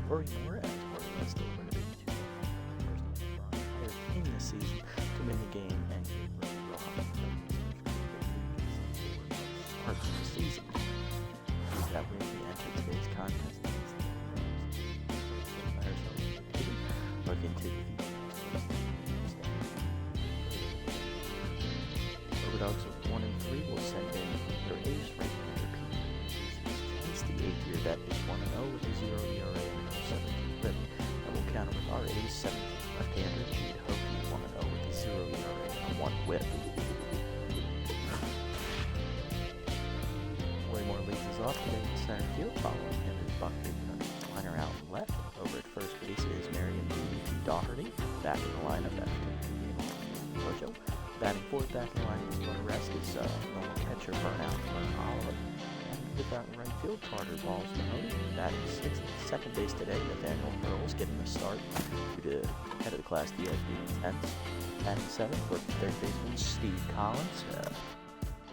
Rory Moore, as Rory was still going to be two first in the season to win the game and give Rory real high start of the season. That way we enter today's contest look into the Overdogs of 1 and 3 will send in their ace rating and their P. The 8th year vet is 1 and 0 with a 0 ERA and a 17 whip. And we'll counter with our ace 17th left-hander Jude Hokie 1 and 0 with a 0 ERA and a 1 whip. Waymore leads us off today in center field. Following him is Buck Liner out left. Over at first base is Marion Doherty. Back in the lineup after Mojo. Batting fourth, back in the line, he's going to rest his normal catcher burnout from Oliver. And with that in right field, Carter Balls Mahoney. Batting sixth, second base today, Nathaniel Earls getting the start due to head of the class DSB 10th. Batting seventh, rookie third baseman Steve Collins.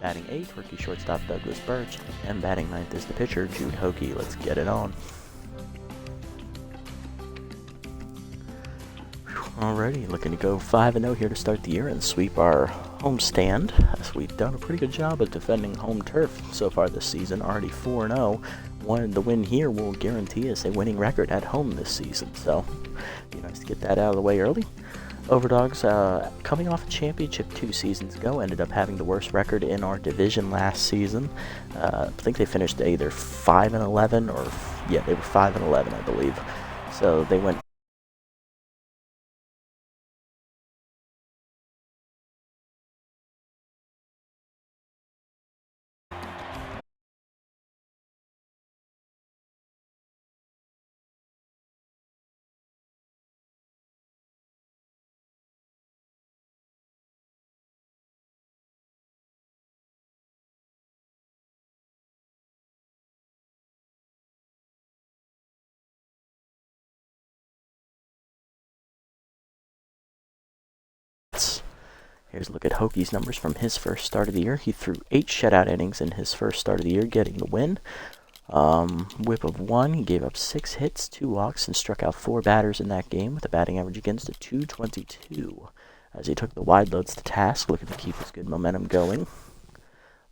Batting eighth, rookie shortstop Douglas Birch. And batting ninth is the pitcher Jude Hokie. Let's get it on. Alrighty, looking to go 5-0 here to start the year and sweep our homestand, as we've done a pretty good job of defending home turf so far this season, already 4-0. The win here will guarantee us a winning record at home this season, so be nice to get that out of the way early. Overdogs, coming off a championship 2 seasons ago, ended up having the worst record in our division last season. I think they finished either 5-11 or, yeah, they were 5-11, I believe. So they went Here's a look at Hokie's numbers from his first start of the year. He threw 8 shutout innings in his first start of the year, getting the win. Whip of 1, he gave up 6 hits, 2 walks, and struck out 4 batters in that game with a batting average against a .222. As he took the wide loads to task, looking to keep his good momentum going.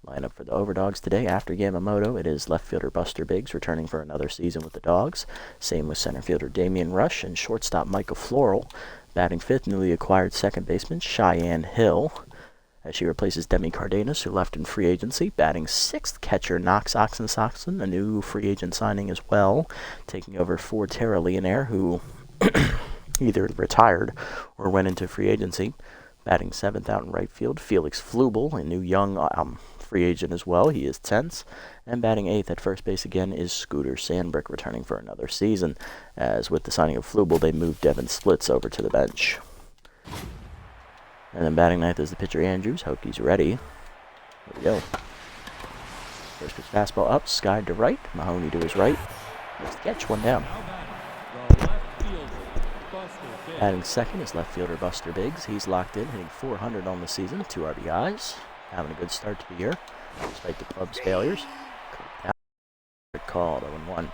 Lineup for the Overdogs today. After Yamamoto, it is left fielder Buster Biggs returning for another season with the Dogs. Same with center fielder Damian Rush and shortstop Micah Floral. Batting fifth, newly acquired second baseman Cheyenne Hill, as she replaces Demi Cardenas, who left in free agency. Batting sixth, catcher Knox Oxensoxen, a new free agent signing as well, taking over for Tara Leonaire, who either retired or went into free agency. Batting seventh out in right field, Felix Flubel, a new young free agent as well. He is 10th. And batting 8th at first base again is Scooter Sandbrick, returning for another season. As with the signing of Flubel, they moved Devin Splits over to the bench. And then batting 9th is the pitcher Andrews. Hokie's ready. Here we go. First pitch fastball up, skied to right. Mahoney to his right. Let's catch one down. Batting second is left fielder Buster Biggs. He's locked in, hitting .400 on the season, 2 RBIs. Having a good start to the year, despite the club's failures. Called 0-1.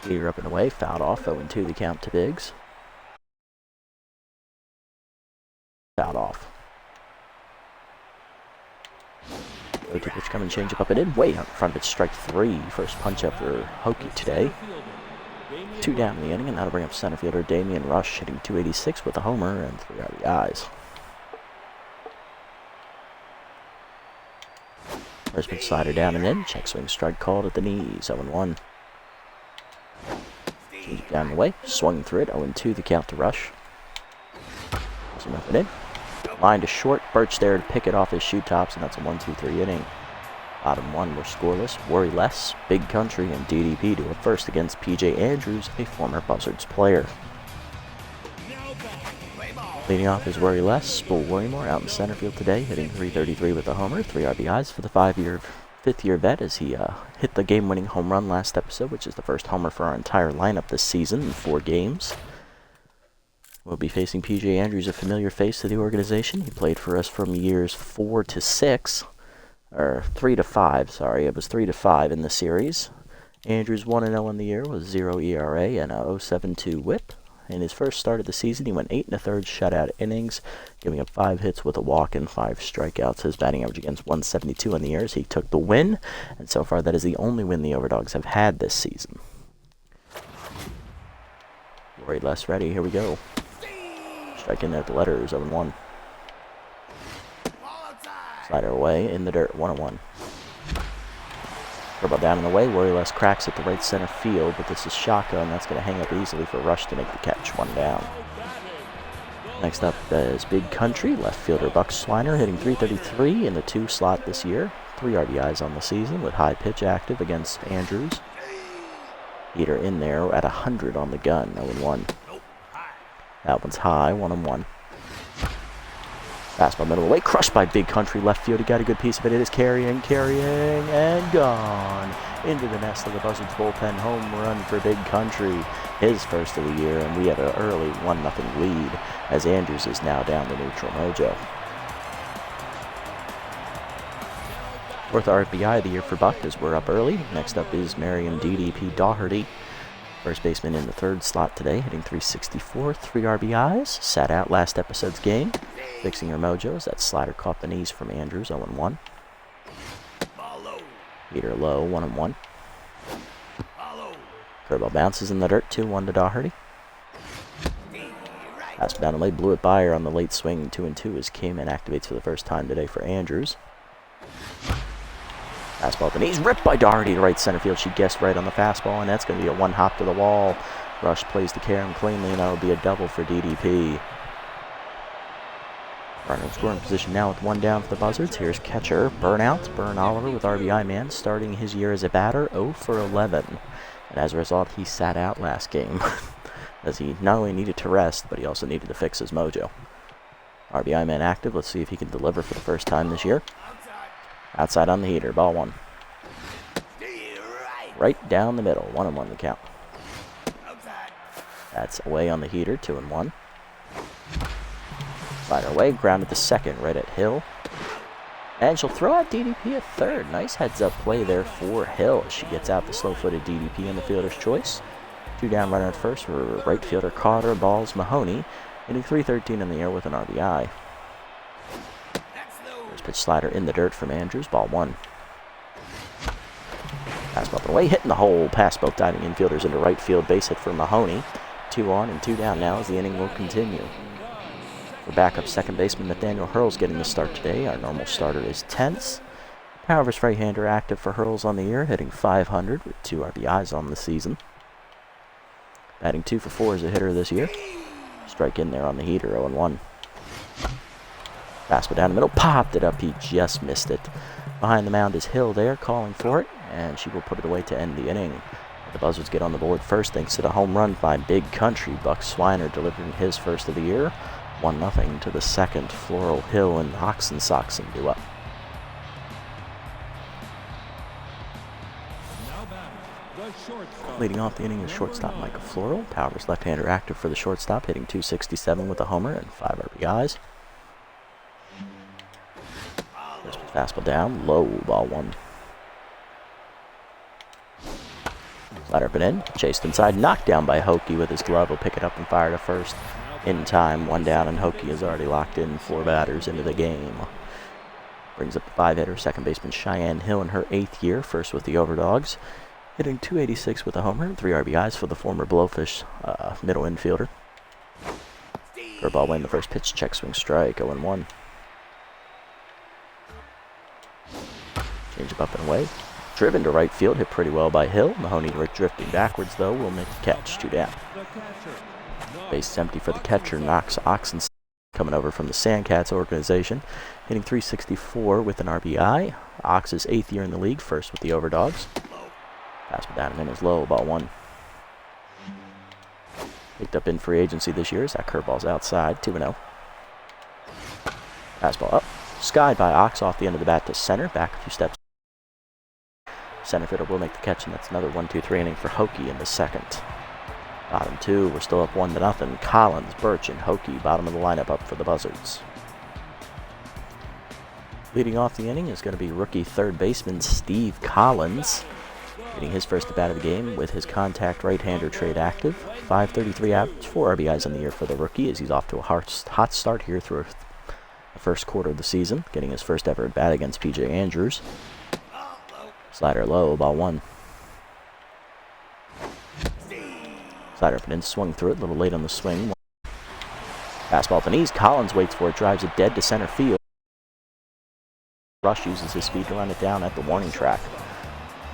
Gear up and away, fouled off, 0-2 the count to Biggs. Fouled off. 0-2 pitch coming, change up and in, way out in front of it, strike 3. First punch up for Hokie today. 2 down in the inning, and that'll bring up center fielder Damian Rush, hitting .286 with a homer and 3 RBIs. First pitch slider down and in. Check swing strike called at the knees. 0-1. Change it down the way. Swung through it. 0-2 the count to Rush. Some up and in. Line to short. Birch there to pick it off his shoe tops, and that's a 1-2-3 inning. Bottom 1 were scoreless. Worry less. Big Country and DDP do it first against PJ Andrews, a former Buzzards player. Leading off is Worry Less. Bull Waymore out in center field today, hitting .333 with a homer, 3 RBIs for the fifth-year vet, as he hit the game-winning home run last episode, which is the first homer for our entire lineup this season in 4 games. We'll be facing PJ Andrews, a familiar face to the organization. He played for us from years 4 to 6, or 3 to 5, sorry. It was 3 to 5 in the series. Andrews 1-0 in the year with 0 ERA and a 0.72 whip. In his first start of the season, he went 8 1/3 shutout innings, giving up 5 hits with a walk and 5 strikeouts. His batting average against 172 in the year as he took the win, and so far that is the only win the Overdogs have had this season. Rory less ready, here we go. Strike in there at the letters, 0-1. Slider away in the dirt, 1-1. Curveball down and away. Worryless cracks at the right center field, but this is shotgun. That's going to hang up easily for Rush to make the catch. 1 down. Next up is Big Country, left fielder Buck Swiner, hitting .333 in the 2 slot this year. 3 RBIs on the season with high pitch active against Andrews. Heater in there at 100 on the gun, 0-1. That one's high, 1-1. Fastball middle away, crushed by Big Country left field. He got a good piece of it. It is carrying, and gone into the nest of the Buzzards bullpen. Home run for Big Country, his first of the year, and we have an early 1-0 lead as Andrews is now down to neutral mojo. 4th RBI of the year for Buck as we're up early. Next up is Merriam DDP Daugherty. First baseman in the 3rd slot today, hitting .364, 3 RBIs. Sat out last episode's game. Fixing her mojos. That slider caught the knees from Andrews, 0-1. Heater low, 1-1. Curveball bounces in the dirt, 2-1 to Daugherty. Pass down the lane, blew it by her on the late swing, 2-2 as Cayman activates for the first time today for Andrews. Fastball at the knees, ripped by Daugherty to right center field. She guessed right on the fastball, and that's going to be a 1-hop to the wall. Rush plays to Karen cleanly, and that'll be a double for DDP. Runner in scoring position now with 1 down for the Buzzards. Here's catcher Burnout, Burn Oliver with RBI man, starting his year as a batter, 0 for 11. And as a result, he sat out last game, as he not only needed to rest, but he also needed to fix his mojo. RBI man active. Let's see if he can deliver for the first time this year. Outside on the heater, ball 1. Right down the middle, 1-1 the count. That's away on the heater, 2-1. Slider away, grounded to second, right at Hill. And she'll throw out DDP at third. Nice heads-up play there for Hill. She gets out the slow-footed DDP in the fielder's choice. 2 down runner at first for right fielder Carter. Balls Mahoney, hitting .313 in the air with an RBI. Pitch slider in the dirt from Andrews, ball 1. Fastball up and away, hitting the hole, past both diving infielders into right field, base hit for Mahoney. 2 on and 2 down now as the inning will continue. For backup second baseman Nathaniel Hurls getting the start today. Our normal starter is Tense. Power's right-hander active for Hurls on the year, hitting .500 with 2 RBIs on the season. Batting 2 for 4 as a hitter this year. Strike in there on the heater, 0-1. Fastball down the middle, popped it up, he just missed it. Behind the mound is Hill there, calling for it, and she will put it away to end the inning. The Buzzards get on the board first thanks to the home run by Big Country. Buck Swiner delivering his first of the year. 1-0 to the second. Floral Hill and Oxen Soxen do up. Leading off the inning is shortstop Michael Floral. Powers left-hander active for the shortstop, hitting .267 with a homer and 5 RBIs. Fastball down, low, ball 1. Slider up and in, chased inside, knocked down by Hokie with his glove. Will pick it up and fire to first in time. 1 down, and Hokie has already locked in 4 batters into the game. Brings up the 5-hitter, second baseman Cheyenne Hill in her 8th year, first with the Overdogs. Hitting .286 with a homer and 3 RBIs for the former Blowfish middle infielder. Curveball away in the first pitch, check swing strike, 0-1. Change up and away. Driven to right field, hit pretty well by Hill. Mahoney drifting backwards, though, will make the catch. 2 down. Base empty for the catcher. Knox Oxen coming over from the Sandcats organization. Hitting .364 with an RBI. Ox's 8th year in the league, first with the Overdogs. Fastball down and in is low, ball 1. Picked up in free agency this year as that curveball's outside. 2-0. Fastball up. Skied by Ox off the end of the bat to center. Back a few steps. Center fielder will make the catch, and that's another 1-2-3 inning for Hokie in the second. Bottom 2, we're still up 1-0. Collins, Birch, and Hokie, bottom of the lineup up for the Buzzards. Leading off the inning is going to be rookie third baseman Steve Collins. getting his first at bat of the game with his contact right-hander trade active. 533 average, 4 RBIs on the year for the rookie as he's off to a hot start here through the first quarter of the season, getting his first ever at bat against PJ Andrews. Slider low, ball 1. Slider up and in, swung through it, a little late on the swing. Fastball at the knees, Collins waits for it, drives it dead to center field. Rush uses his speed to run it down at the warning track.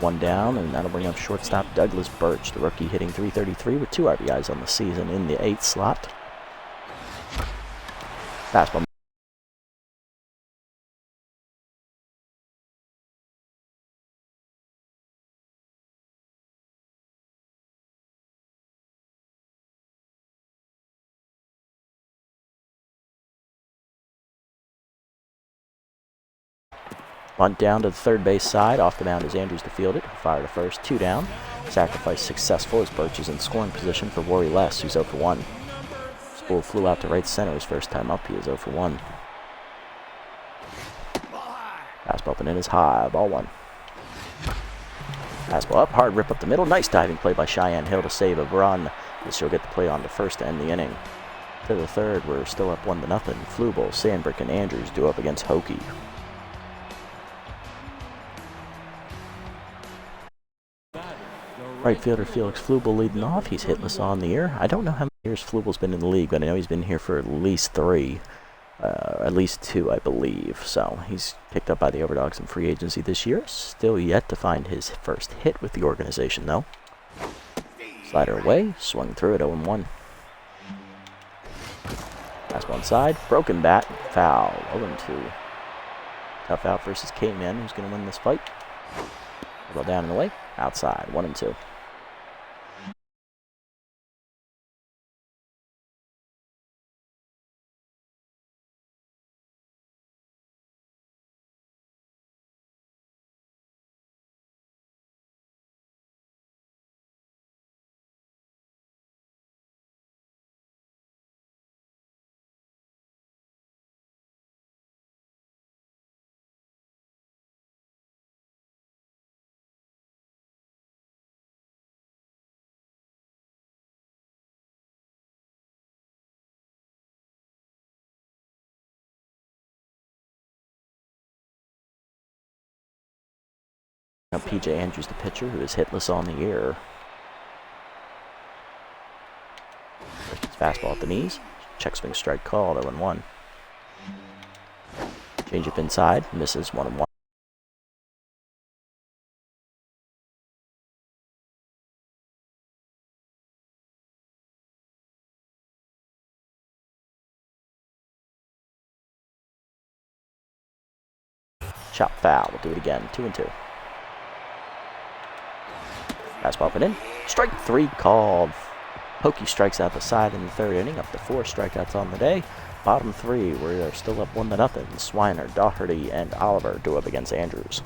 1 down, and that'll bring up shortstop Douglas Birch, the rookie hitting .333 with 2 RBIs on the season in the 8th slot. Fastball. Bunt down to the third base side. Off the mound is Andrews to field it. Fire to first. 2 down. Sacrifice successful as Birch is in scoring position for Rory Less, who's 0 for 1. Spool flew out to right center his first time up. He is 0 for 1. Fastball up and in is high. Ball 1. Fastball up. Hard rip up the middle. Nice diving play by Cheyenne Hill to save a run, as she'll get the play on to first to end the inning. To the third, we're still up 1-0. Flubel, Sandbrick, and Andrews do up against Hokie. Right fielder Felix Flubel leading off. He's hitless on the year. I don't know how many years Flubel's been in the league, but I know he's been here for at least 3. At least 2, I believe. So he's picked up by the Overdogs in free agency this year. Still yet to find his first hit with the organization, though. Slider away. Swung through it 0-1. Last one side. Broken bat. Foul. 0-2. Tough out versus K-Man, who's going to win this fight. Ball down and away. Outside. 1-2. Now PJ Andrews, the pitcher, who is hitless on the year. First it's fastball at the knees. Check swing strike called, 0-1. Change up inside, misses, 1-1. Chop foul, we'll do it again, 2-2. Fastball up and in. Strike 3 called. Hokie strikes out the side in the 3rd inning, up to 4 strikeouts on the day. Bottom 3, we are still up 1-0. Swiner, Doherty, and Oliver do up against Andrews.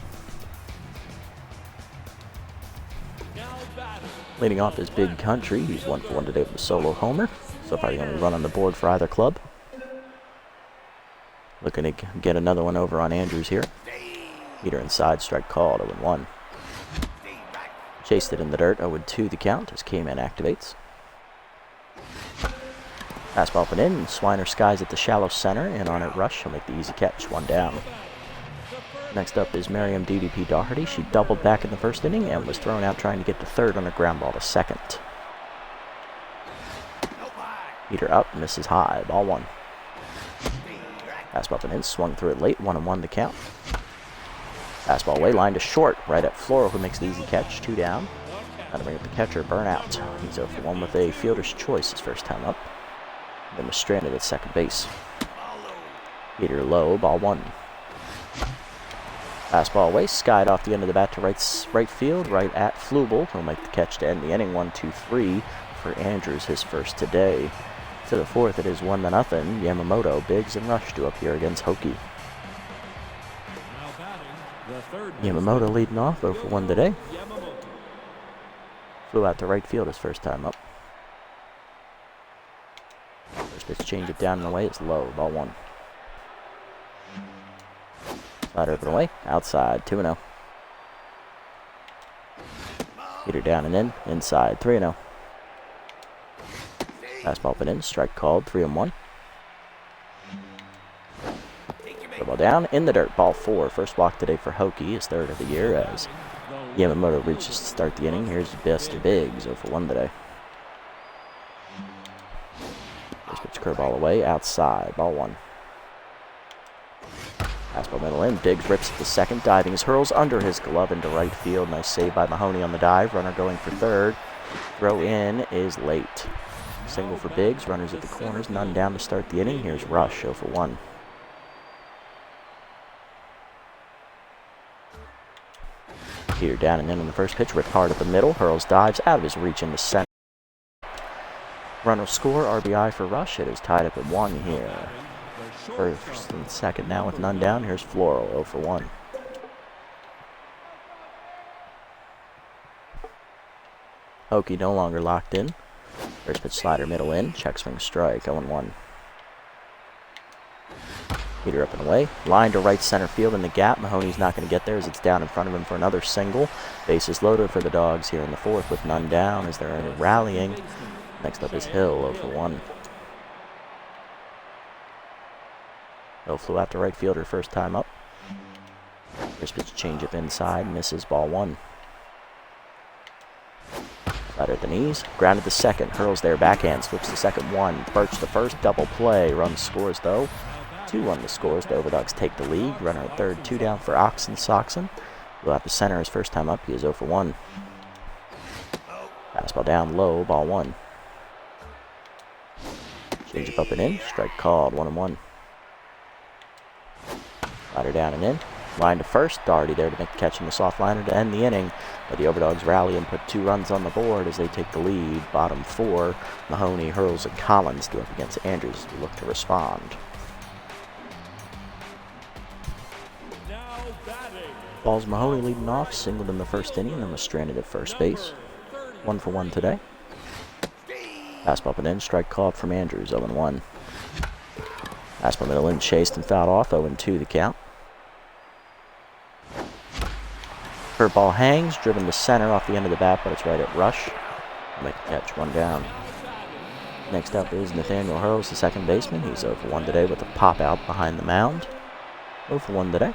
Leading off is Big Country. He's 1 for 1 today with a solo homer. So probably the only run on the board for either club. Looking to get another one over on Andrews here. Heater inside, strike called, 0-1. Chased it in the dirt, 0-2 the count as K-Man activates. Fastball up and in, Swiner skies at the shallow center, and on it Rush, he'll make the easy catch, 1 down. Next up is Miriam DDP Doherty. She doubled back in the 1st inning and was thrown out trying to get to 3rd on a ground ball to 2nd. Heater up, misses high, ball 1. Fastball up and in, swung through it late, 1-1 the count. Fastball away, line to short, right at Floral, who makes the easy catch, 2 down. That'll bring up the catcher, Burnout. He's 0 for 1 with a fielder's choice his first time up. Then was stranded at 2nd base. Heater low, ball 1. Fastball away, skied off the end of the bat to right field, right at Flubel, who'll make the catch to end the inning, 1-2-3 for Andrews, his first today. To the 4th, it is 1-0. Yamamoto, Biggs, and Rush do up here against Hokie. Yamamoto leading off, 0 for 1 today. Flew out to right field his first time up. First pitch change it down and away is low, ball 1. Slider up and away, outside, 2-0. Heater down and in, inside, 3-0. Fastball up and in, strike called, 3-1. Ball down, in the dirt, ball 4. First walk today for Hokie, his 3rd of the year, as Yamamoto reaches to start the inning. Here's Mr. Biggs, 0-for-1 today. First pitch curveball away, outside, ball 1. Fastball middle in, Biggs rips at the second, diving his hurls under his glove into right field. Nice save by Mahoney on the dive, runner going for 3rd. Throw in is late. Single for Biggs, runners at the corners, none down to start the inning. Here's Rush, 0-for-1. Heater down and in on the first pitch, ripped hard at the middle, hurls, dives out of his reach into center. Runner score, RBI for Rush. It is tied up at 1 here. First and second now with none down. Here's Floral, 0-for-1. Hokie no longer locked in. First pitch slider middle in, check swing strike, 0-1. Heater up and away. Line to right center field in the gap. Mahoney's not going to get there as it's down in front of him for another single. Bases loaded for the Dogs here in the 4th with none down as they're rallying. Next up is Hill, 0-for-1. Hill flew out to right fielder first time up. First pitch change up inside, misses, ball 1. Slider at the knees, grounded to second, hurls there, backhand, flips to second, 1. Birch the first, double play, run scores though. 2-1 the scores. The Overdogs take the lead. Runner at 3rd, 2 down for Soxon. Go out the center his first time up. He is 0-for-1. Fastball down low, ball 1. Change up and in. Strike called, 1-1. Slider down and in. Line to first. Doherty there to make the catch in the soft liner to end the inning. But the Overdogs rally and put 2 runs on the board as they take the lead. Bottom 4. Mahoney, Hurls, and Collins do up against Andrews as we look to respond. Balls Mahoney leading off, singled in the first inning and was stranded at first base. 1-for-1 today. Fastball up and in, strike called from Andrews, 0-1. Fastball middle in, chased and fouled off, 0-2 the count. Curveball hangs, driven to center off the end of the bat, but it's right at Rush. Make the catch, 1 down. Next up is Nathaniel Hurls, the second baseman. He's 0-for-1 today with a pop out behind the mound. 0-for-1 today.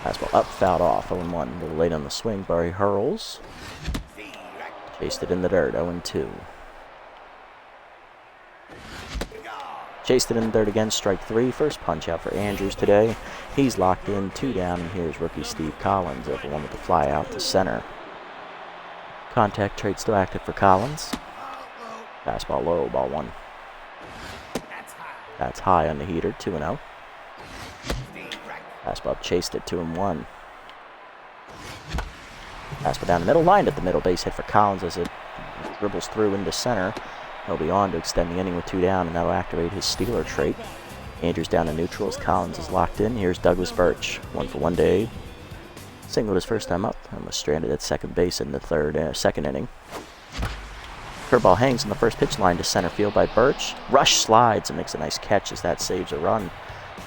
Fastball up, fouled off, 0-1. A little late on the swing, Barry Hurls. Chased it in the dirt, 0-2. Chased it in the dirt again, strike 3. First punch out for Andrews today. He's locked in, 2 down, and here's rookie Steve Collins, 0-1 with the fly out to center. Contact trait still active for Collins. Fastball low, ball 1. That's high on the heater, 2-0. Fastball up, chased it, 2-1. Fastball down the middle, lined at the middle, base hit for Collins as it dribbles through into center. He'll be on to extend the inning with 2 down, and that'll activate his Steeler trait. Andrews down to neutral as Collins is locked in. Here's Douglas Birch, 1-for-1 day. Singled his first time up and was stranded at second base in the second inning. Curveball hangs in the first pitch line to center field by Birch. Rush slides and makes a nice catch as that saves a run.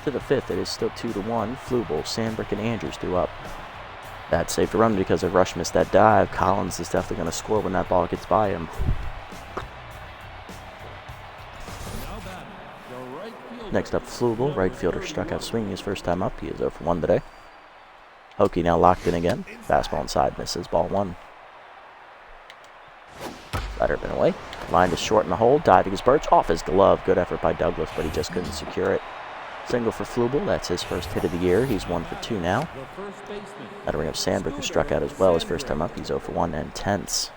To the 5th, it is still 2-1. Flubel, Sandbrick, and Andrews do up. That saved a run because if Rush missed that dive, Collins is definitely going to score when that ball gets by him. Next up, Flubel, right fielder, struck out swinging his first time up. He is 0-for-1 today. Hokie now locked in again. Fastball inside, misses, ball 1. Slider up and away. Line to short in the hole, diving his Birch off his glove. Good effort by Douglas, but he just couldn't secure it. Single for Flubel, that's his first hit of the year. He's 1-for-2 now. That'll bring up Sandberg, who struck out as well his first time up. He's 0-for-1 and tense.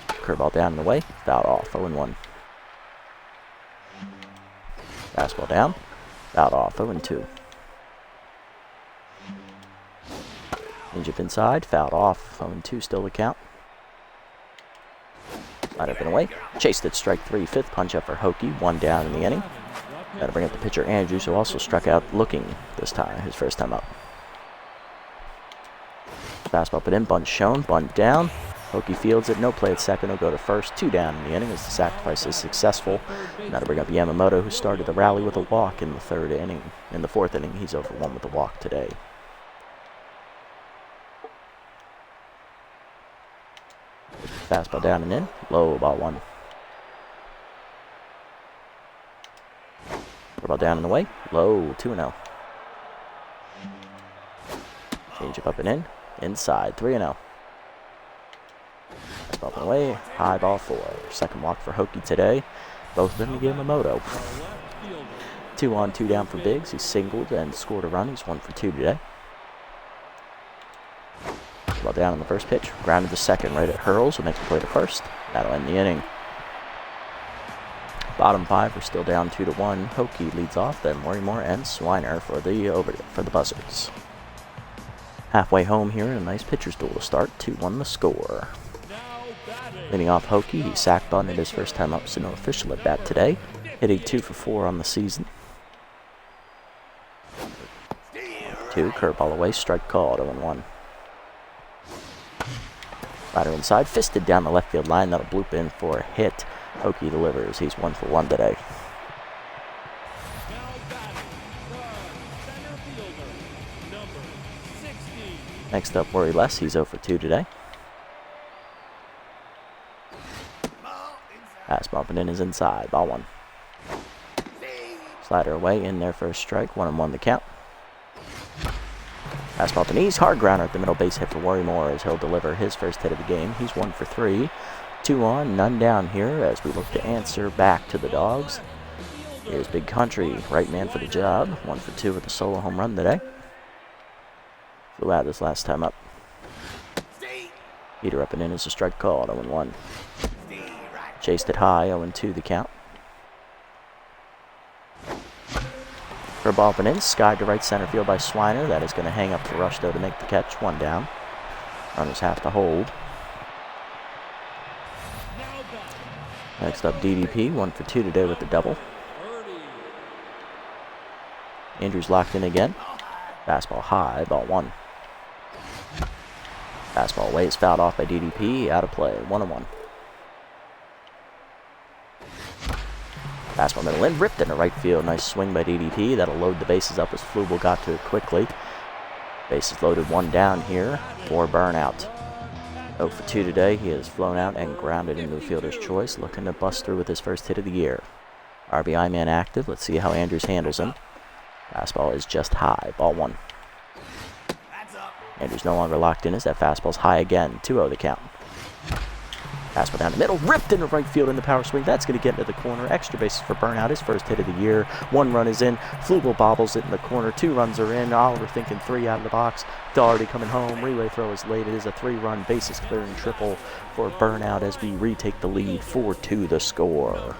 Curveball down and away, fouled off, 0-1. Fastball down, fouled off, 0-2. Changeup inside, fouled off, 0-2 still the count. Slide up and away, chased it, strike 3, 5th punch up for Hokie, 1 down in the inning. That'll bring up the pitcher Andrews, who also struck out looking this time, his first time up. Fastball put in, bunt shown, bunt down. Hokie fields it, no play at second, he'll go to first, 2 down in the inning as the sacrifice is successful. And that'll bring up Yamamoto, who started the rally with a walk in the 3rd inning. In the 4th inning, he's 0-for-1 with a walk today. Fastball down and in. Low, ball 1. Curveball down and away. Low, 2-0. Changeup up and in. Inside, 3-0. Fastball up and away. High, ball 4. Second walk for Hokie today. Both of them to give him a moto. 2 on, 2 down for Biggs. He singled and scored a run. He's 1 for 2 today. Well down on the first pitch. Grounded to second right at Hurls. Will make the play to first. That'll end the inning. Bottom 5 are still down 2-1. Hokie leads off. Then Worrymore and Swiner for the Buzzards. Halfway home here in a nice pitcher's duel to start. 2-1 the score. Leading off Hokie. He sack bunted his first time up, so no official at bat today. Hitting 2 for 4 on the season. 2, curveball away, strike called, 0-1. Slider inside, fisted down the left field line. That'll bloop in for a hit. Hokie delivers. He's 1 for 1 today. Next up, Worry Less. He's 0 for 2 today. Pass bumping in is inside. Ball 1. Slider away, in there for a strike. 1-1 the count. Fastball to knees, hard grounder at the middle, base hit for Worrymore as he'll deliver his first hit of the game. He's 1 for 3. 2 on, none down here as we look to answer back to the Dogs. Here's Big Country, right man for the job. 1 for 2 with a solo home run today. Flew out this last time up. Heater up and in is a strike called, 0-1. Chased it high, 0-2 the count. Curveball up and in, skied to right center field by Swiner. That is going to hang up for Rush, though, to make the catch. 1 down. Runners have to hold. Next up, DDP, 1 for 2 today with the double. Andrews locked in again. Fastball high, ball 1. Fastball away is fouled off by DDP. Out of play, 1-1. Fastball middle in, ripped into right field. Nice swing by DDP. That'll load the bases up as Flubel got to it quickly. Bases loaded, 1 down here for Burnout. 0 for 2 today. He has flown out and grounded into the fielder's choice, looking to bust through with his first hit of the year. RBI man active. Let's see how Andrews handles him. Fastball is just high. Ball 1. Andrews no longer locked in as that fastball's high again. 2-0 the count. Fastball down the middle, ripped into right field in the power swing. That's going to get into the corner. Extra bases for Burnout, his first hit of the year. 1 run is in. Flubel bobbles it in the corner. 2 runs are in. Oliver thinking 3 out of the box. Doherty coming home. Relay throw is late. It is a 3-run bases clearing triple for Burnout as we retake the lead. 4-2 the score.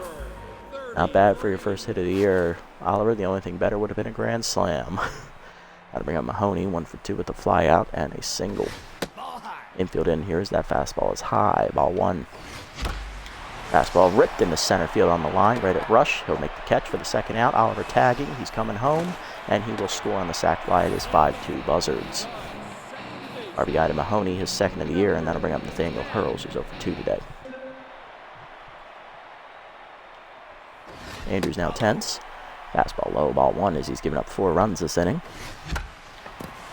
Not bad for your first hit of the year, Oliver. The only thing better would have been a grand slam. Got to bring up Mahoney. 1 for 2 with a fly out and a single. Infield in here as that fastball is high. Ball 1. Fastball ripped into center field on the line, right at Rush. He'll make the catch for the second out. Oliver tagging. He's coming home, and he will score on the sac fly. It is 5-2 Buzzards. RBI to Mahoney, his second of the year, and that'll bring up Nathaniel Hurls, who's 0 for 2 today. Andrews now tense. Fastball low, ball 1 as he's given up 4 runs this inning.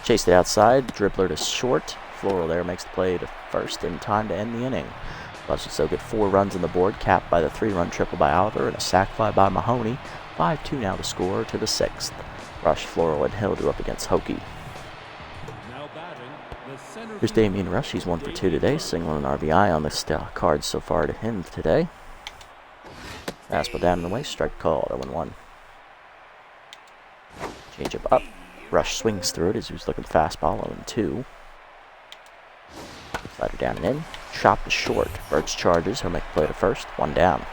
Chased it outside, dribbler to short. Floral there makes the play to first in time to end the inning. Buzzards so get 4 runs on the board, capped by the 3-run triple by Oliver and a sac fly by Mahoney. 5-2 now to score to the 6th. Rush, Floral, and Hill do up against Hokie. Here's Damian Rush. He's 1 for 2 today, single and RBI on the cards so far to him today. Fastball down and away, strike called, 0-1. Changeup up. Rush swings through it as he was looking fastball, 0-2. Slider down and in. Chop to short. Birch charges. He'll make the play to first. 1 down.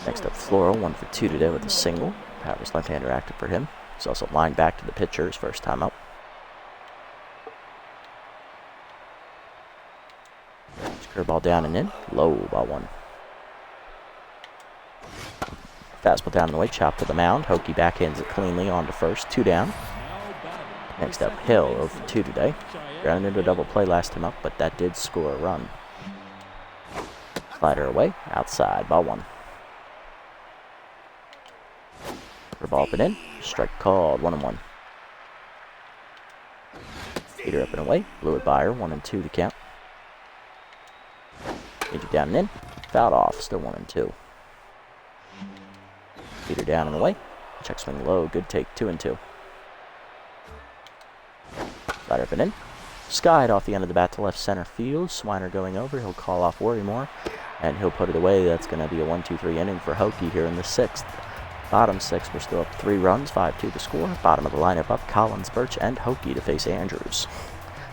Next up, Floral. 1 for 2 today with a single. Powers left-hander active for him. He's also lined back to the pitcher his first time up. Curveball down and in. Low, ball 1. Fastball down and away. Chop to the mound. Hokie backhands it cleanly on to first. 2 down. Next up, Hill. 0 for 2 today. Grounded into a double play last time up, but that did score a run. Slider away, outside, ball 1. Ball up and in, strike called, 1-1. Heater up and away, blew it by her, 1-2 to count. Change it down and in. Fouled off. Still 1-2. Heater down and away. Check swing low. Good take. 2-2. Slider up and in. Skied off the end of the bat to left center field. Swiner going over. He'll call off Worrymore. And he'll put it away. That's going to be a 1-2-3 inning for Hokie here in the 6th. Bottom 6, we're still up 3 runs, 5-2 to score. Bottom of the lineup up, Collins, Birch, and Hokie to face Andrews.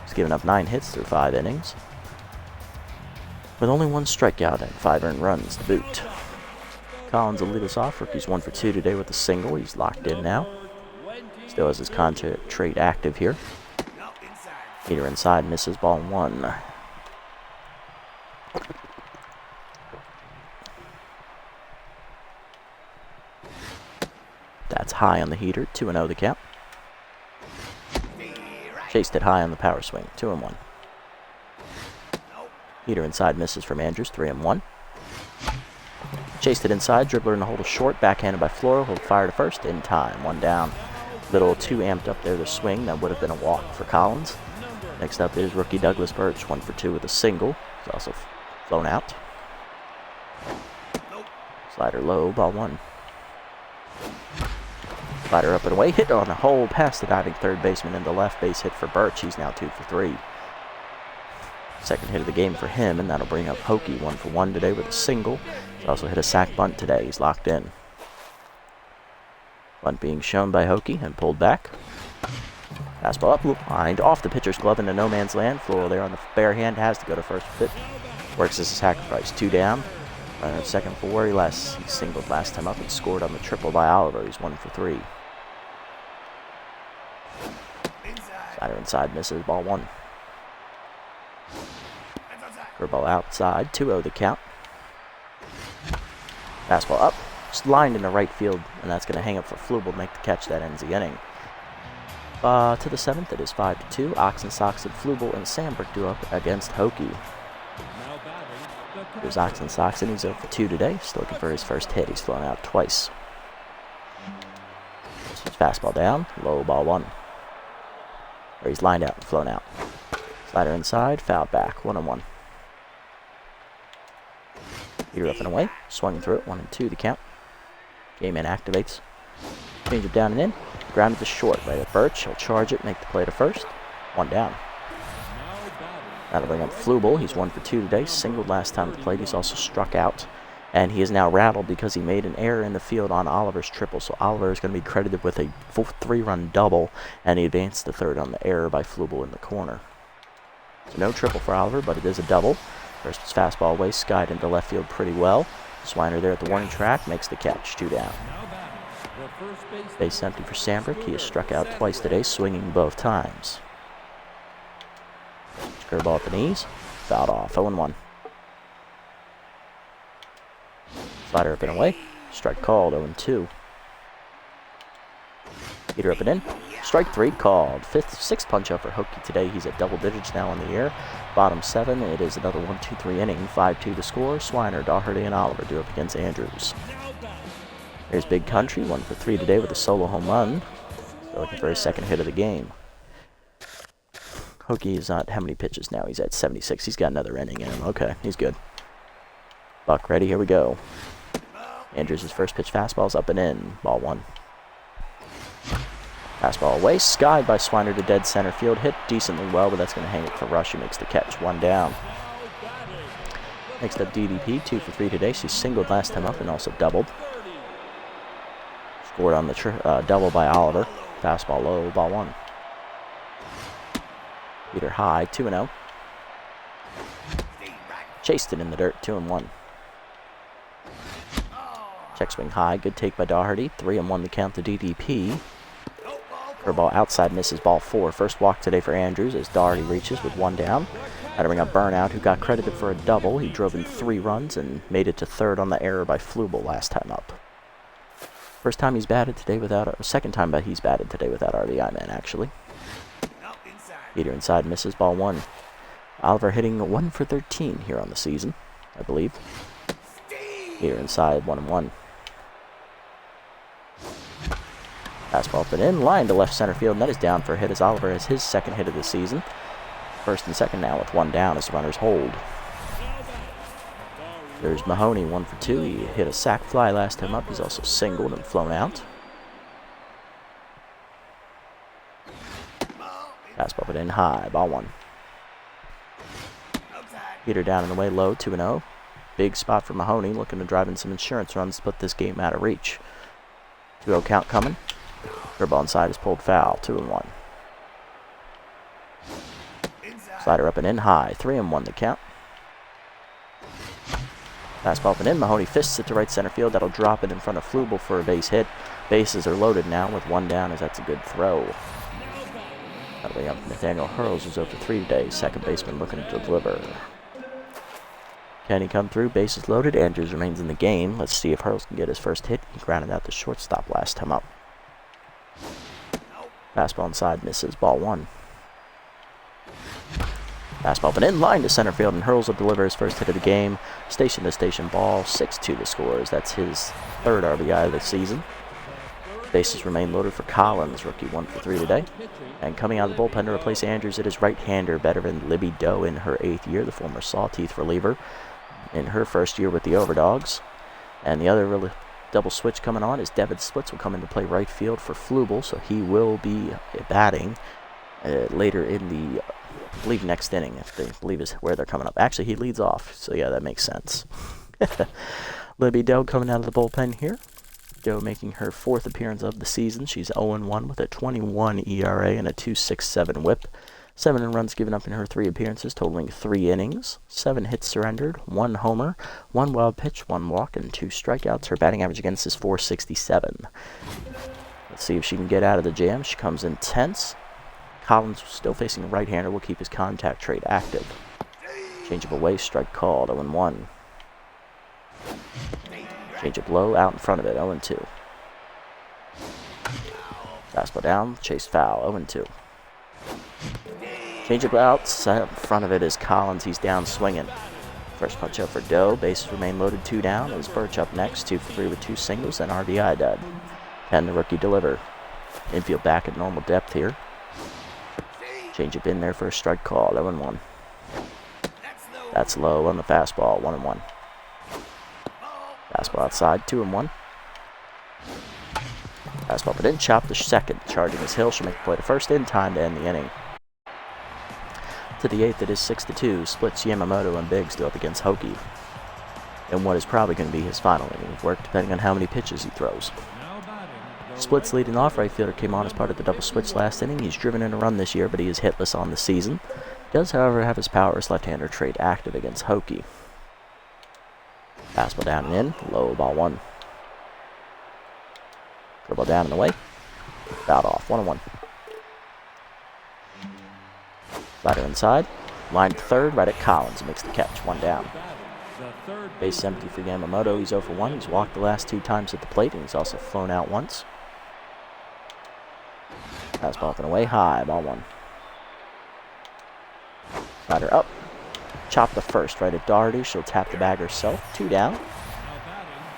He's given up 9 hits through 5 innings, with only 1 strikeout and 5 earned runs to boot. Collins will lead us off. Rookie's 1 for 2 today with a single. He's locked in now. Still has his contract trait active here. Heater inside, misses, ball 1. That's high on the heater, 2-0 the count. Chased it high on the power swing, 2-1. Heater inside, misses from Andrews, 3-1. Chased it inside, dribbler in the hole short, backhanded by Floro. He'll fire to first, in time, 1 down. Little too amped up there to swing, that would have been a walk for Collins. Next up is rookie Douglas Birch, 1 for 2 with a single. He's also flown out. Slider low, ball 1. Slider up and away, hit on a hole past the diving third baseman into left, base hit for Birch. He's now 2 for 3. Second hit of the game for him, and that'll bring up Hokie 1 for 1 today with a single. He's also hit a sac bunt today. He's locked in. Bunt being shown by Hokie and pulled back. Fastball up, lined off the pitcher's glove into no man's land. Floral there on the bare hand, has to go to first pitch. Works as a sacrifice. 2 down. Runner at second for Worry. He singled last time up and scored on the triple by Oliver. He's 1 for 3. Slider inside, misses, ball 1. Curveball outside, 2-0 the count. Fastball up, just lined into right field, and that's going to hang up for Flubel to make the catch. That ends the inning. To the 7th, it is 5-2. Oxen, Sox, and Flubel and Sandberg do up against Hokie. Here's Oxen, Sox, and he's 0 for 2 today. Still looking for his first hit. He's flown out twice. This is fastball down, low, ball 1. Or he's lined out and flown out. Slider inside, fouled back, 1-1. Heater up and away, swung through it, 1-2 the count. Game in activates. Change it down and in. Grounded to short, right at Birch. He'll charge it, make the play to first. 1 down. That'll bring up Flubel. He's 1 for 2 today. Singled last time at the plate. He's also struck out. And he is now rattled because he made an error in the field on Oliver's triple. So Oliver is going to be credited with a 3-run double, and he advanced to third on the error by Flubel in the corner. So no triple for Oliver, but it is a double. First pitch fastball away, skied into left field pretty well. Swiner there at the warning track, makes the catch, 2 down. Base empty for Sandberg. He has struck out twice today, swinging both times. Curveball at the knees, fouled off, 0-1. Slider up and away. Strike called, 0-2. Heater up and in. Strike 3 called. 6th punch out for Hokie today. He's at double digits now in the air. Bottom 7, it is another 1-2-3 inning. 5-2 to score. Swiner, Doherty, and Oliver do up against Andrews. There's Big Country, 1 for 3 today with a solo home run. Still looking for his second hit of the game. Hokie is at how many pitches now? He's at 76. He's got another inning in him. Okay, he's good. Buck ready, here we go. Andrews' first pitch fastball's up and in. Ball 1. Fastball away, skied by Swiner to dead center field. Hit decently well, but that's going to hang it for Rush, who makes the catch. 1 down. Next up, DDP, 2 for 3 today. She singled last time up and also doubled. Scored on the double by Oliver. Fastball low, ball 1. Heater high, 2-0. Chased it in the dirt, 2-1. Check swing high, good take by Doherty. 3-1 the count to DDP. Curveball outside, misses, ball 4. First walk today for Andrews as Doherty reaches with 1 down. Had to bring up Burnout, who got credited for a double. He drove in 3 runs and made it to third on the error by Flubel last time up. First time he's batted today without second time he's batted today without RBI man, actually. Heater inside, misses, ball 1. Oliver hitting 1 for 13 here on the season, I believe. Heater inside, 1-1. Fastball up and in, line to left center field, and that is down for a hit as Oliver has his second hit of the season. First and second now with 1 down as the runners hold. There's Mahoney, 1 for 2. He hit a sac fly last time up. He's also singled and flown out. Fastball but in high, ball 1. Heater down and away low, 2-0. Big spot for Mahoney, looking to drive in some insurance runs to put this game out of reach. 2-0 count coming. Curveball inside is pulled foul, 2-1. Slider up and in high, 3-1 the count. Fastball up and in, Mahoney fists it to right center field. That'll drop it in front of Flubel for a base hit. Bases are loaded now with 1 down as that's a good throw. That'll be up. Nathaniel Hurls is 0 for 3 today. Second baseman looking to deliver. Can he come through? Bases loaded. Andrews remains in the game. Let's see if Hurls can get his first hit. He grounded out the shortstop last time up. Fastball inside misses, ball 1. Fastball up and in, line to center field, and Hurls will deliver his first hit of the game. Station to station ball, 6-2 the scores. That's his 3rd RBI of the season. Bases remain loaded for Collins, rookie 1 for 3 today. And coming out of the bullpen to replace Andrews, it is right-hander veteran Libby Doe in her 8th year, the former Sawteeth reliever, in her first year with the Overdogs. And the other double switch coming on is Devin Splits will come into play right field for Flubel, so he will be batting later in the, I believe, next inning, if they believe is where they're coming up. Actually, he leads off, so yeah, that makes sense. Libby Doe coming out of the bullpen here. Doe making her 4th appearance of the season. She's 0-1 with a 21 ERA and a 2.67 whip. 7 runs given up in her 3 appearances, totaling 3 innings. 7 hits surrendered, 1 homer, 1 wild pitch, 1 walk, and 2 strikeouts. Her batting average against is .467. Let's see if she can get out of the jam. She comes in tense. Collins, still facing a right-hander, will keep his contact trait active. Changeup away, strike called, 0-1. Changeup low, out in front of it, 0-2. Fastball down, chase foul, 0-2. Changeup out in front of it is Collins. He's down swinging. First punch up for Doe. Bases remain loaded, 2 down. Is Birch up next, 2 for 3 with 2 singles and RBI dud. Can the rookie deliver? Infield back at normal depth here. Changeup in there for a strike call, 0-1. That's low on the fastball, 1-1. Fastball outside, 2-1. Fastball but in, chop to second. Charging his Hill, should make the play to first in time to end the inning. To the 8th, it is 6-2. Splits Yamamoto and Biggs go up against Hokie in what is probably going to be his final inning of work, depending on how many pitches he throws. Splits leading off. Right fielder came on as part of the double switch last inning. He's driven in a run this year, but he is hitless on the season. Does, however, have his powers left-hander trait active against Hokie. Fastball down and in, low, ball 1. Dribble down and away. Fouled off, 1-1. Slider inside, line to third, right at Collins, makes the catch, 1 down. Base empty for Yamamoto, he's 0 for 1. He's walked the last 2 times at the plate, and he's also flown out once. Fastball up and away, high, ball 1. Slider up. Chop the first, right at Doherty. She'll tap the bag herself. 2 down.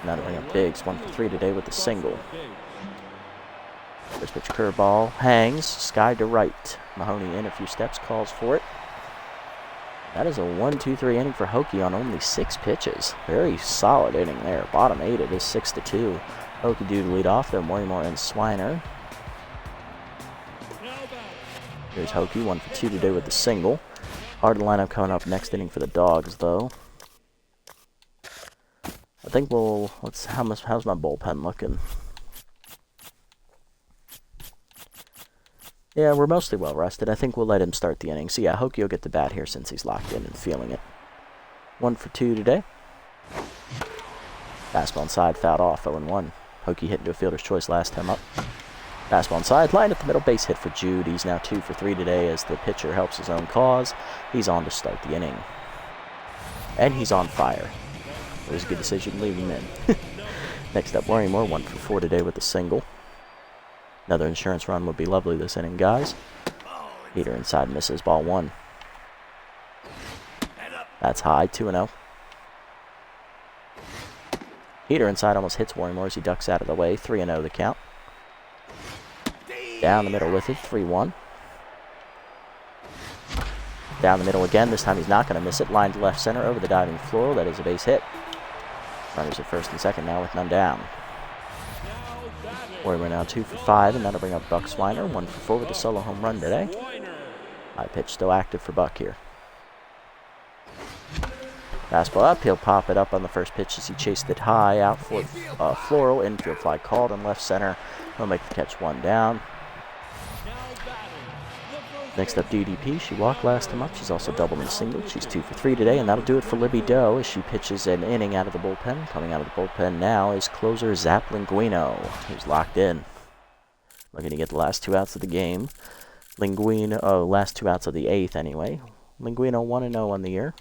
Now to bring up Biggs. 1 for 3 today with a single. First pitch curveball. Hangs. Sky to right. Mahoney in a few steps. Calls for it. That is a 1-2-3 inning for Hokie on only 6 pitches. Very solid inning there. Bottom 8, it is 6-2. Hokie due to lead off, then Worrymore and Swiner. Here's Hokie. 1 for 2 today with the single. Hard lineup coming up next inning for the Dogs, though. I think we'll... how's my bullpen looking? Yeah, we're mostly well rested. I think we'll let him start the inning. So yeah, Hokie will get the bat here since he's locked in and feeling it. 1 for 2 today. Fastball inside, fouled off, 0-1. Hokie hit into a fielder's choice last time up. Fastball inside, line at the middle, base hit for Jude. He's now 2 for 3 today as the pitcher helps his own cause. He's on to start the inning. And he's on fire. It was a good decision to leave him in. Next up, Worrymore, 1 for 4 today with a single. Another insurance run would be lovely this inning, guys. Heater inside misses, ball 1. That's high, 2-0. Heater inside almost hits Worrymore as he ducks out of the way, 3-0 the count. Down the middle with it, 3-1. Down the middle again, this time he's not going to miss it. Line to left center over the diving floor, that is a base hit. Runners at first and second now with none down. We're now 2 for 5, and that'll bring up Buck Swiner, 1 for 4 with a solo home run today. High pitch still active for Buck here. Fastball up, he'll pop it up on the first pitch as he chased it high out for Floral. Infield fly called in left center. He'll make the catch, 1 down. Next up, DDP. She walked last time up. She's also doubled and singled. She's 2 for 3 today, and that'll do it for Libby Doe as she pitches an inning out of the bullpen. Coming out of the bullpen now is closer Zap Linguino, who's locked in. Looking to get the last 2 outs of the game. Last 2 outs of the 8th anyway. Linguino 1-0 on the year.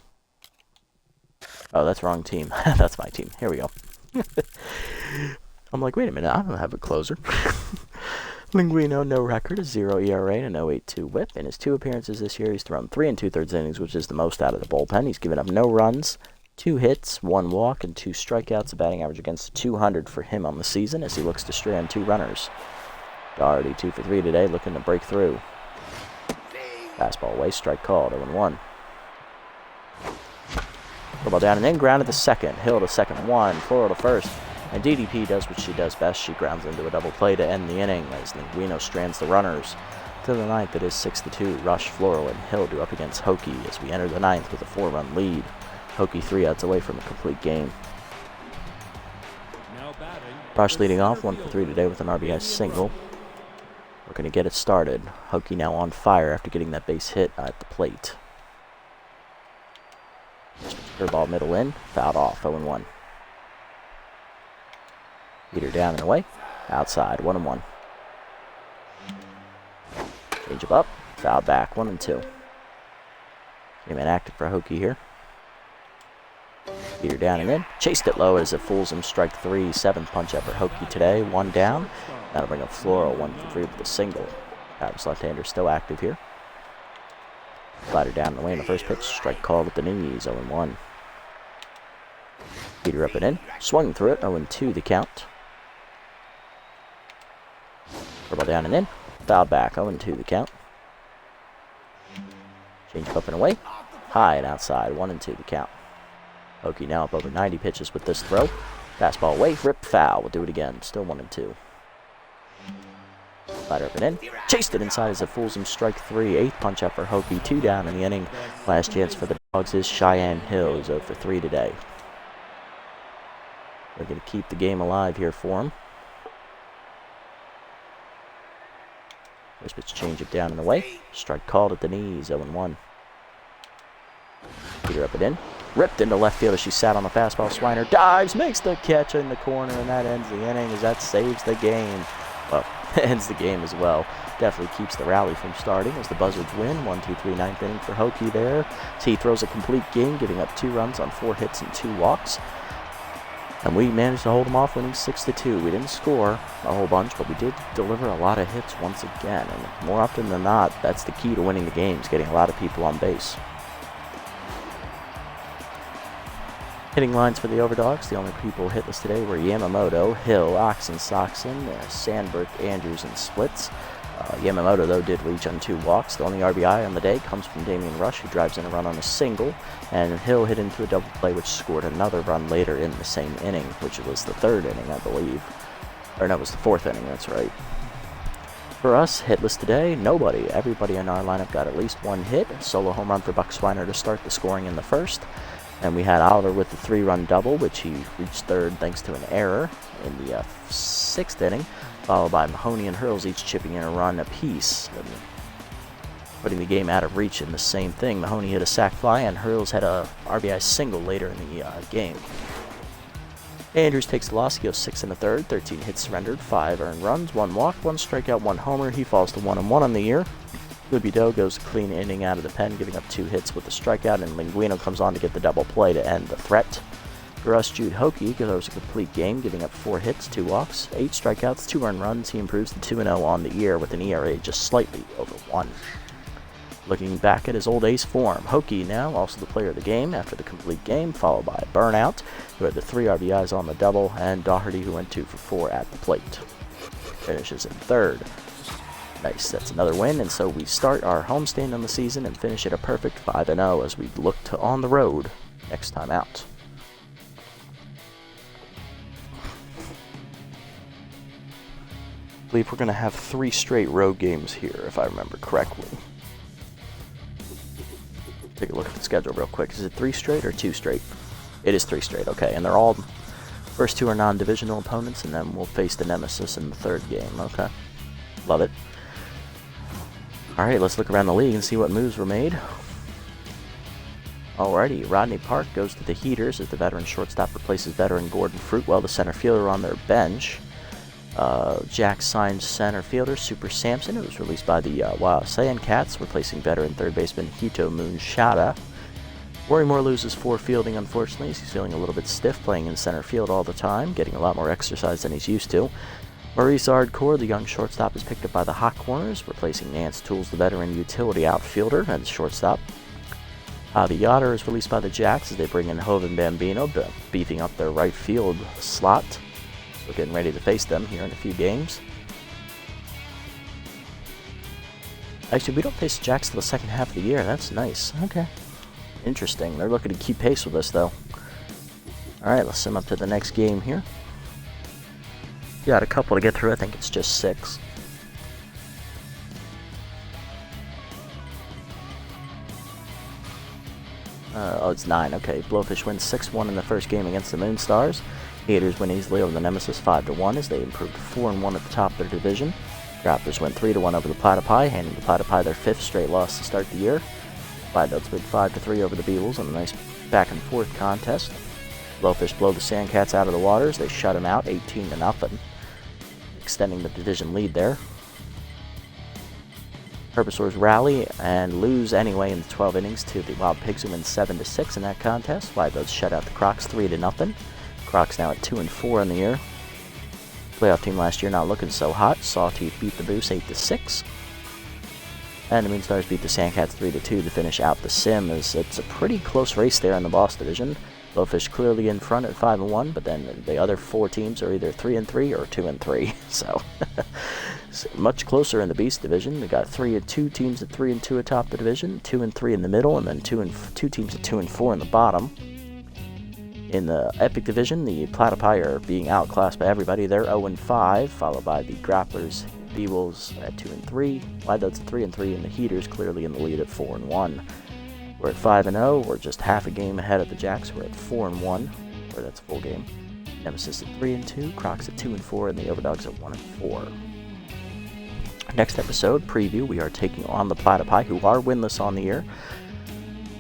Oh, that's wrong team. That's my team. Here we go. I'm like, wait a minute, I don't have a closer. Linguino, no record, a 0 ERA and an 0.82 whip. In his 2 appearances this year, he's thrown 3 2/3 innings, which is the most out of the bullpen. He's given up no runs, 2 hits, 1 walk, and 2 strikeouts. A batting average against 200 for him on the season as he looks to strand 2 runners. Doherty 2 for 3 today, looking to break through. Fastball away, strike called, 0-1. Ball down and in, grounded to second. Hill to second, 1, Floral to first. And DDP does what she does best. She grounds into a double play to end the inning as Linguino strands the runners. To the 9th, it is 6-2. Rush, Floral, and Hill do up against Hokie as we enter the 9th with a 4-run lead. Hokie 3 outs away from a complete game. Rush leading off, 1 for 3 today with an RBI single. We're going to get it started. Hokie now on fire after getting that base hit at the plate. Curveball middle in, fouled off, 0-1. Beater down and away, outside, 1-1. Change up, fouled back, 1-2. Came in active for Hokie here. Beater down and in, chased it low as it fools him, strike 3, 7th punch up for Hokie today, 1 down. That'll bring up Floral, 1 for 3 with a single. Travis left-hander still active here. Slider down and away in the first pitch, strike called at the knees, 0-1. Beater up and in, swung through it, 0-2 the count. Ball down and in, fouled back, 0-2 the count. Change up and away, high and outside, 1-2 the count. Hokie now up over 90 pitches with this throw. Fastball away, rip foul, we'll do it again, still 1-2. Slider up and in, chased it inside as it fools him, strike 3, 8th punch up for Hokie, 2 down in the inning. Last chance for the Dogs is Cheyenne Hill, who's 0 for 3 today. We're going to keep the game alive here for him. First pitch change it down and away. Strike called at the knees, 0-1. Beater up and in. Ripped into left field as she sat on the fastball. Swiner dives, makes the catch in the corner, and that ends the inning as that saves the game. Well, ends the game as well. Definitely keeps the rally from starting as the Buzzards win. 1-2-3 9th inning for Hokie there. So he throws a complete game, giving up 2 runs on 4 hits and 2 walks. And we managed to hold them off, winning 6-2. We didn't score a whole bunch, but we did deliver a lot of hits once again. And more often than not, that's the key to winning the games, getting a lot of people on base. Hitting lines for the Overdogs. The only people hitless today were Yamamoto, Hill, Oxen, Soxon, Sandberg, Andrews, and Splits. Yamamoto, though, did reach on 2 walks. The only RBI on the day comes from Damian Rush, who drives in a run on a single. And Hill hit into a double play, which scored another run later in the same inning, which was the 3rd inning, I believe. Or no, it was the 4th inning, that's right. For us, hitless today, nobody. Everybody in our lineup got at least 1 hit. A solo home run for Buck Swiner to start the scoring in the 1st. And we had Oliver with the 3-run double, which he reached 3rd thanks to an error in the 6th inning, followed by Mahoney and Hurls each chipping in a run apiece, putting the game out of reach in the same thing. Mahoney hit a sac fly, and Hurls had a RBI single later in the game. Andrews takes the loss. He goes 6 1/3, 13 hits surrendered, 5 earned runs, 1 walk, 1 strikeout, 1 homer. He falls to 1-1 on the year. Libby Doe goes a clean inning out of the pen, giving up 2 hits with a strikeout, and Linguino comes on to get the double play to end the threat. For us, Jude Hokie goes a complete game, giving up 4 hits, 2 walks, 8 strikeouts, 2 earned runs. He improves to 2-0 on the year with an ERA just slightly over 1. Looking back at his old ace form, Hokie now also the player of the game after the complete game, followed by Burnout, who had the 3 RBIs on the double, and Doherty, who went 2 for 4 at the plate. Finishes in 3rd. Nice, that's another win, and so we start our homestand on the season and finish at a perfect 5-0 as we look to on the road next time out. believe we're going to have 3 straight road games here, if I remember correctly. Take a look at the schedule real quick. Is it 3 straight or 2 straight? It is 3 straight, okay. And they're all, first 2 are non-divisional opponents, and then we'll face the nemesis in the 3rd game, okay. Love it. Alright, let's look around the league and see what moves were made. Alrighty, Rodney Park goes to the Heaters as the veteran shortstop replaces veteran Gordon Fruitwell, the center fielder, on their bench. Jack signed center fielder Super Sampson, who was released by the Sandcats, replacing veteran third baseman Hito Moonshada. Worrymore loses 4 fielding, unfortunately, as he's feeling a little bit stiff playing in center field all the time, getting a lot more exercise than he's used to. Maurice Ardcore, the young shortstop, is picked up by the Hot Corners, replacing Nance Tools, the veteran utility outfielder, as shortstop. The Yotter is released by the Jacks as they bring in Hovind Bambino, beefing up their right field slot. We're getting ready to face them here in a few games. Actually, we don't face the Jacks till the second half of the year. That's nice. Okay. Interesting. They're looking to keep pace with us, though. Alright, let's sim up to the next game here. Got a couple to get through. I think it's just 6. Oh, it's 9. Okay, Blowfish wins 6-1 in the first game against the Moonstars. Haters win easily over the Nemesis 5-1 as they improved 4-1 at the top of their division. Raptors win 3-1 over the Platypi, handing the Platypi their 5th straight loss to start the year. Clydenuts win 5-3 over the Beagles in a nice back-and-forth contest. Blowfish blow the Sandcats out of the water as they shut them out 18-0, extending the division lead there. Herbisaurs rally and lose anyway in the 12 innings to the Wild Pigs, who win 7-6 in that contest. Clydenuts shut out the Crocs 3-0. Crocs now at 2-4 in the year. Playoff team last year not looking so hot. Sawteeth beat the Boost 8-6. And the Moonstars beat the Sandcats 3-2 to finish out the sim, as it's a pretty close race there in the Boss division. Blowfish clearly in front at 5-1, but then the other 4 teams are either 3-3 or 2-3. So much closer in the Beast division. We got 2 teams at 3-2 atop the division, 2-3 in the middle, and then 2 teams at 2-4 in the bottom. In the Epic division, the Platypi are being outclassed by everybody. They're 0-5, followed by the Grapplers, Beewolves at 2-3, Clydenuts at 3-3, and the Heaters clearly in the lead at 4-1. We're at 5-0. We're just half a game ahead of the Jacks. We're at 4-1, where that's a full game. Nemesis at 3-2, Crocs at 2-4, and the Overdogs at 1-4. Next episode preview, we are taking on the Platypi, who are winless on the year.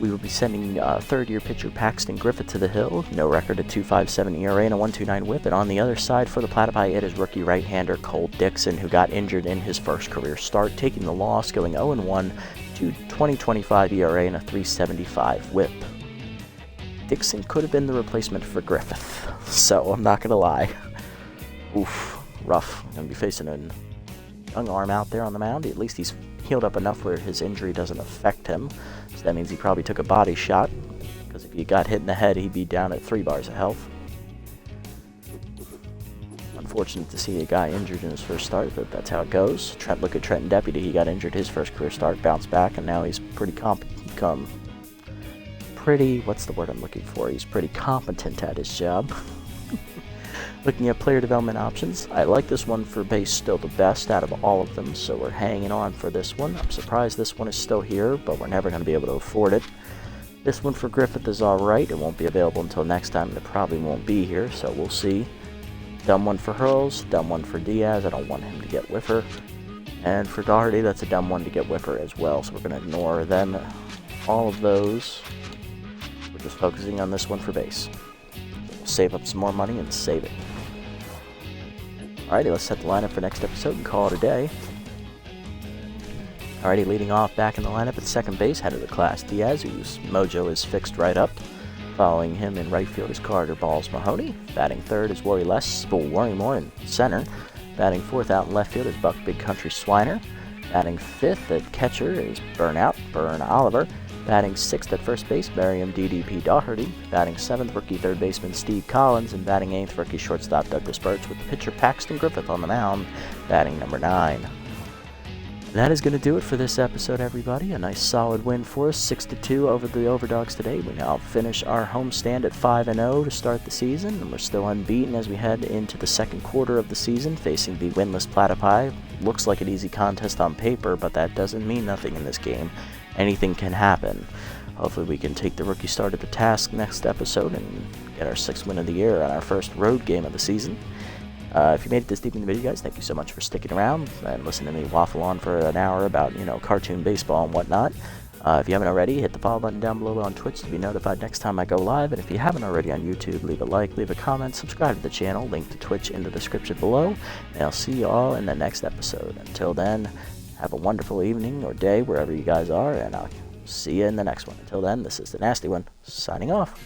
We will be sending third-year pitcher Paxton Griffith to the hill. No record, a 2.57 ERA and a 1.29 WHIP. And on the other side for the Platypi, it is rookie right-hander Cole Dixon, who got injured in his first career start, taking the loss, going 0-1 to 20.25 ERA and a 3.75 WHIP. Dixon could have been the replacement for Griffith, so I'm not going to lie. Oof, rough. Going to be facing a young arm out there on the mound. At least he's healed up enough where his injury doesn't affect him. So that means he probably took a body shot, because if he got hit in the head, he'd be down at 3 bars of health. Unfortunate to see a guy injured in his first start, but that's how it goes. Look at Trenton Deputy. He got injured his first career start, bounced back, and now he's pretty what's the word I'm looking for? He's pretty competent at his job. Looking at player development options, I like this one for base still the best out of all of them, so we're hanging on for this one. I'm surprised this one is still here, but we're never going to be able to afford it. This one for Griffith is alright. It won't be available until next time, and it probably won't be here, so we'll see. Dumb one for Hurls, dumb one for Diaz. I don't want him to get Whiffer. And for Doherty, that's a dumb one to get Whiffer as well, so we're going to ignore them. All of those. We're just focusing on this one for base. We'll save up some more money and save it. Alrighty, let's set the lineup for next episode and call it a day. Alrighty, leading off back in the lineup at second base, head of the class, Diaz, whose mojo is fixed right up. Following him in right field is Carter Balls Mahoney. Batting third is Worrymore in center. Batting fourth out in left field is Buck Big Country Swiner. Batting fifth at catcher is Bern Oliver. Batting sixth at first base, Merriam DDP Doherty. Batting seventh, rookie third baseman Steve Collins. And batting eighth, rookie shortstop Douglas Birch, with the pitcher Paxton Griffith on the mound, batting number 9. That is going to do it for this episode, everybody. A nice solid win for us, 6-2 over the Overdogs today. We now finish our homestand at 5-0 to start the season, and we're still unbeaten as we head into the second quarter of the season, facing the winless Platypi. Looks like an easy contest on paper, but that doesn't mean nothing in this game. Anything can happen. Hopefully we can take the rookie start at the task next episode and get our 6th win of the year on our first road game of the season. If you made it this deep in the video, guys, thank you so much for sticking around and listening to me waffle on for an hour about, cartoon baseball and whatnot. If you haven't already, hit the follow button down below on Twitch to be notified next time I go live. And if you haven't already on YouTube, leave a like, leave a comment, subscribe to the channel, link to Twitch in the description below. And I'll see you all in the next episode. Until then, have a wonderful evening or day wherever you guys are, and I'll see you in the next one. Until then, this is the Nasty One, signing off.